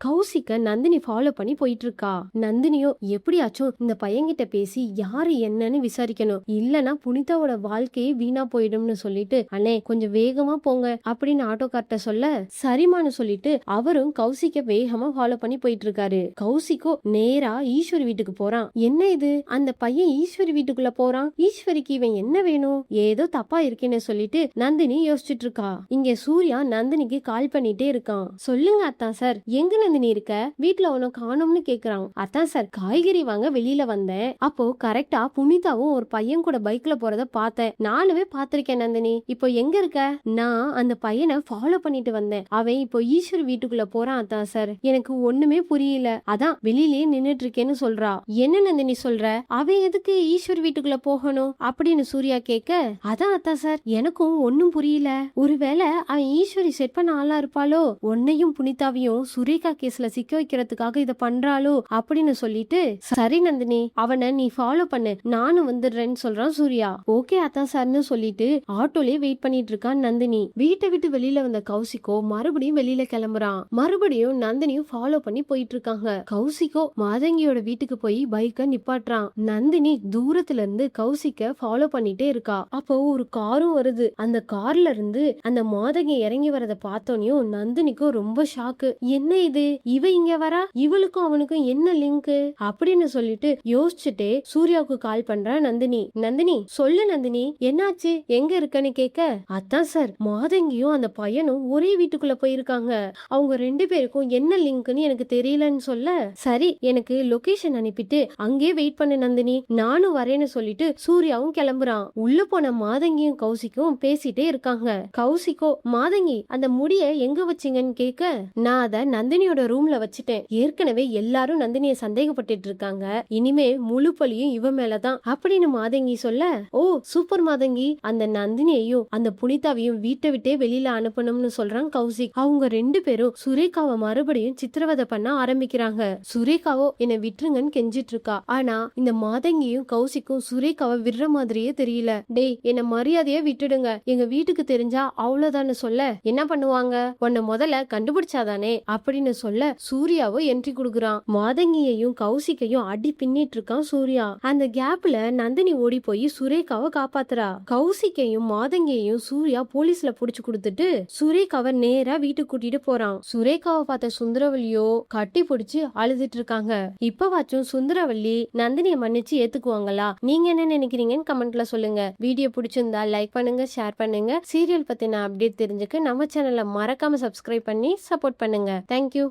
கௌசிக்க Nandini follow பண்ணி போயிட்டு இருக்கா. நந்தினியோ எப்படியாச்சும் இந்த பையன்கிட்ட பேசி யாரு என்னன்னு விசாரிக்கணும், இல்லனா புனிதாவோட வாழ்க்கையே வீணா போயிடும்னு சொல்லிட்டு, அண்ணே கொஞ்சம் வேகமா போங்க அப்படின்னு ஆட்டோக்கார்ட்ட சொல்ல சரிமான்னு சொல்லிட்டு அவரும் கௌசிக்க வேகமா ஃபாலோ பண்ணி போயிட்டு இருக்காரு. கௌசிக்கோ நேரா ஈஸ்வரி வீட்டுக்கு போறான். என்ன இது, அந்த பையன் ஈஸ்வரி வீட்டுக்குள்ள போறான், ஈஸ்வரிக்கு இவன் என்ன வேணும், ஏதோ தப்பா இருக்கேன்னு சொல்லிட்டு நந்தினி யோசிச்சுட்டு இருக்கா. இங்க சூர்யா நந்தினிக்கு கால் பண்ணிட்டே இருக்கான். சொல்லுங்க அத்தான் சார், எங்க நந்தினி இருக்க, வீட்டுல உன காணும்னு கேக்குறான். அத்தான் சார், காய்கறி வாங்க வெளியில வந்தேன், அப்போ கரெக்டா புனிதாவும் ஒரு பையன் கூட பைக்ல போறத பார்த்தேன், நானுமே பாத்திருக்கேன் நந்தினி, இப்போ எங்க இருக்க, நான் அந்த பையனை ஃபாலோ பண்ணிட்டு வந்தேன், அவன் இப்போ ஈஸ்வர் வீட்டுக்குள்ள போறான் அத்தான் சார், எனக்கு ஒண்ணுமே புரியல, அதான் வெளியிலேயே நின்னுட்டு இருக்கேன்னு சொல்றா. என்ன நந்தினி சொல்ற, அவன் எதுக்கு ஈஸ்வர் வீட்டுக்குள்ள போகணும் அப்படின்னு சூர்யா கேட்க, அதான் அத்தான் சார் எனக்கும் ஒன்னும் புரியல, ஒருவேளை அவன் ஈஸ்வரி செட் பண்ண ஆளா இருப்பாளோ, உன்னையும் புனிதாவையும் சுரேகா கேஸ்ல சிக்க வைக்கிறதுக்காக இத பண்றாளோ அப்படின்னு சொல்லிட்டு, சரி நந்தினி அவனை நீ ஃபாலோ பண்ணு, நானும் வந்துடுறேன்னு சொல்றான் சூர்யா. ஓகே அத்தான் சார்னு சொல்லிட்டு ஆட்டோலயே வெயிட் பண்ணிட்டு இருக்கான் நந்தினி. வீட்டை விட்டு வெளியில வந்த கௌசிக்கோ மறுபடியும் வெளியில கிளம்புறான். மறுபடியும் நந்தினியும் ஃபாலோ பண்ணி போயிட்டு இருக்காங்க. கௌசிக்கோ மாதங்கியோட வீட்டுக்கு போய் பைக்க நிப்பாட்டுறான். நந்தினி தூரத்துல இருந்து கௌசிக்க ஃபாலோ பண்ணிட்டே இருக்கா. அப்போ ஒரு காரும் வருது. அந்த கார்ல இருந்து அந்த மாதங்கி இறங்கி வரத பார்த்தோனையும் நந்தினிக்கும் ரொம்ப ஷாக்கு. என்ன இது, இவ இங்க வரா, இவளுக்கும் அவனுக்கும் என்ன லிங்க் அப்படின்னு சொல்லிட்டு யோசிச்சுட்டே சூர்யாவுக்கு கால் பண்றா நந்தினி. நந்தினி சொல்லு நந்தினி, என்னாச்சு, எங்க இருக்கன்னு கேட்க, அதான் சார் மாதங்கியும் அந்த பையனும் ஒரே வீட்டுக்குள்ள போயிருக்காங்க, அவங்க ரெண்டு பேருக்கும் என்ன லிங்க்னு எனக்கு தெரியலன்னு சொல்ல, சரி எனக்கு லொகேஷன் அனுப்பிட்டு அங்கே வெயிட் பண்ணு நந்தினி, நானும் வரேன்னு சொல்லிட்டு சூர்யாவும் கிளம்புறான். உள்ள போன மாதங்கியும் கௌசிக்கும் பேசிட்டே இருக்காங்க. கௌசிக்கோ மாதங்கி அந்த முடிய எங்க வச்சீங்கன்னு கேட்க, நான் அத நந்தினியோட ரூம்ல வச்சுட்டேன், ஏற்கனவே எல்லாரும் நந்தினிய சந்தேகப்பட்டு இருக்காங்க, இனிமே முழு பழியும் இவ மேலதான் அப்படின்னு மாதங்கி சொல்ல, ஓ சூப்பர் மாதங்கி, அந்த நந்தினியையும் அந்த புனிதாவையும் வீட்டை விட்டே வெளியில அனுப்பணும்னு சொல்றான் கௌசிக். அவங்க ரெண்டு பேரும் சுரேகாவை மறுபடியும் சித்திரவதை பண்ண ஆரம்பிக்கிறாங்க. சுரேகாவோ என்னை விட்டுருங்கன்னு கெஞ்சிட்டு இருக்கா. ஆனா இந்த மாதங்கியும் கௌசிக்கும் சுரேகாவை விடுற மாதிரியே தெரியல. டேய் என்ன மரியாதையா விட்டுடுங்க, எங்க வீட்டுக்கு தெரிஞ்சா அவ்வளவுதான்னு சொல்ல, என்ன பண்ணுவாங்க, உன்னை முதல்ல கண்டுபிடிச்சாதானே அப்படின்னு சொல்ல சூர்யாவோ என்ட்ரி கொடுக்குறான். மாதங்கியையும் கௌசிக்கையும் அடி பின்னிட்டு இருக்கான் சூர்யா. அந்த கேப்ல நந்தினி ஓடி போய் சுரேகாவை காப்பாத்துறா. கௌசிக்கையும் மாதங்கியையும் சூர்யா போலீஸ்ல புடிச்சு கொடுத்துட்டு சுரேகாவை நேரா வீட்டுக்கு கூட்டிட்டு போறான். சுரேகாவை பார்த்த சுந்தரவல்லியோ கட்டி பிடிச்சு அழுதுட்டு இருக்காங்க. இப்பவாச்சும் சுந்தரவல்லி நந்தினியை மன்னிச்சு ஏத்துக்குவாங்களா, நீங்க என்ன நினைக்கிறீங்கன்னு கமெண்ட்ல சொல்லுங்க. வீடியோ பிடிச்சிருந்தா லைக் பண்ணுங்க, ஷேர் பண்ணுங்க. சீரியல் பத்தின அப்டேட் தெரிஞ்சுக்க நம்ம சேனலை மறக்காம சப்ஸ்கிரைப் பண்ணி சப்போர்ட் பண்ணுங்க. தேங்க்யூ.